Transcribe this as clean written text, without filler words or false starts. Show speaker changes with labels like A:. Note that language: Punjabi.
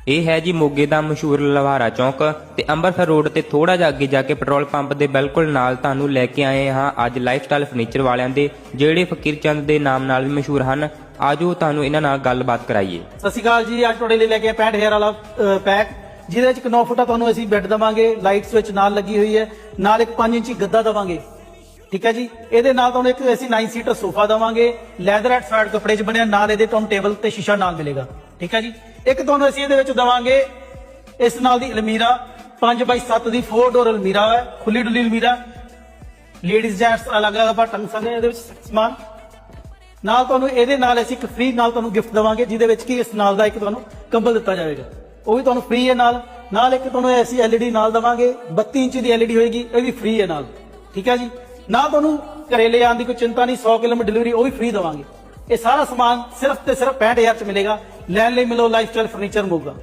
A: ਇਹ ਹੈ ਜੀ ਮੋਗੇ ਦਾ ਮਸ਼ਹੂਰ ਲਵਾਰਾ ਚੌਂਕ ਤੇ ਅੰਮ੍ਰਿਤਸਰ ਰੋਡ ਤੇ ਥੋੜਾ ਜਿਹਾ ਅੱਗੇ ਜਾ ਕੇ ਪੈਟਰੋਲ ਪੰਪ ਦੇ ਬਿਲਕੁਲ ਨਾਲ ਤੁਹਾਨੂੰ ਲੈ ਕੇ ਆਏ ਹਾਂ ਅੱਜ ਲਾਈਫਸਟਾਈਲ ਫਰਨੀਚਰ ਵਾਲਿਆਂ ਦੇ, ਜਿਹੜੇ ਫਕੀਰ ਚੰਦ ਦੇ ਨਾਮ ਨਾਲ ਵੀ ਮਸ਼ਹੂਰ ਹਨ। ਆਜੋ ਤੁਹਾਨੂੰ ਇਹਨਾਂ ਨਾਲ ਗੱਲਬਾਤ ਕਰਾਈਏ।
B: ਸਤਿ ਸ਼੍ਰੀ ਅਕਾਲ ਜੀ। ਅੱਜ ਤੁਹਾਡੇ ਲਈ ਲੈ ਕੇ 65000 ਵਾਲਾ ਪੈਕ, ਜਿਹਦੇ ਵਿੱਚ 9 ਫੁੱਟਾ ਤੁਹਾਨੂੰ ਅਸੀਂ ਬੈੱਡ ਦਵਾਂਗੇ, ਲਾਈਟ ਸਵਿਚ ਨਾਲ ਲੱਗੀ ਹੋਈ ਹੈ, ਨਾਲ ਇੱਕ 5 ਇੰਚੀ ਗੱਦਾ ਦਵਾਂਗੇ। ਠੀਕ ਹੈ ਜੀ। ਇਹਦੇ ਨਾਲ ਤੁਹਾਨੂੰ ਇੱਕ ਅਸੀਂ 9 ਸੀਟਰ ਸੋਫਾ ਦਵਾਂਗੇ, ਲੈਦਰ ਐਟ ਫੈਟ ਕੱਪੜੇ 'ਚ ਬਣਿਆ, ਨਾਲ ਇਹਦੇ ਤੁਹਾਨੂੰ ਟੇਬਲ ਤੇ ਸ਼ੀਸ਼ਾ ਨਾਲ ਮਿਲੇਗਾ। ਠੀਕ ਹੈ ਜੀ। ਇੱਕ ਤੁਹਾਨੂੰ ਅਸੀਂ ਇਹਦੇ ਵਿੱਚ ਦਵਾਂਗੇ ਇਸ ਨਾਲ ਦੀ ਅਲਮੀਰਾ, 5x7 ਦੀ 4 ਡੋਰ ਅਲਮੀਰਾ ਹੈ, ਖੁੱਲੀ ਡੁੱਲੀ ਅਲਮੀਰਾ, ਲੇਡੀਜ਼ ਜੈਂਟਸ ਅਲੱਗ-ਅਲੱਗ ਆਪਾਂ ਟੰਗ ਸਕਦੇ ਇਹਦੇ ਵਿੱਚ ਸਮਾਨ। ਨਾਲ ਤੁਹਾਨੂੰ ਇਹਦੇ ਨਾਲ ਅਸੀਂ ਇੱਕ ਫ੍ਰੀ ਨਾਲ ਤੁਹਾਨੂੰ ਗਿਫਟ ਦਵਾਂਗੇ, ਜਿਹਦੇ ਵਿੱਚ ਕਿ ਇਸ ਨਾਲ ਦਾ ਇੱਕ ਤੁਹਾਨੂੰ ਕੰਬਲ ਦਿੱਤਾ ਜਾਵੇਗਾ, ਉਹ ਵੀ ਤੁਹਾਨੂੰ ਫ੍ਰੀ ਹੈ। ਨਾਲ ਇੱਕ ਤੁਹਾਨੂੰ ਅਸੀਂ LED ਨਾਲ ਦਵਾਂਗੇ, 32 ਇੰਚ ਦੀ LED ਹੋਏਗੀ, ਇਹ ਵੀ ਫ੍ਰੀ ਹੈ ਨਾਲ। ਠੀਕ ਹੈ ਜੀ। ਨਾਲ ਤੁਹਾਨੂੰ ਘਰੇ ਲੈ ਆਉਣ ਦੀ ਕੋਈ ਚਿੰਤਾ ਨਹੀਂ, 100 ਕਿਲੋਮੀਟਰ ਡਿਲੀਵਰੀ ਉਹ ਵੀ ਫ੍ਰੀ ਦਵਾਂਗੇ। ਇਹ ਸਾਰਾ ਸਮਾਨ ਸਿਰਫ ਤੇ ਸਿਰਫ 65000 ਚ ਮਿਲੇਗਾ। ਲੈਣ ਲਈ ਮਿਲੋ ਲਾਈਫਸਟਾਈਲ ਫਰਨੀਚਰ ਮੋਗਾ।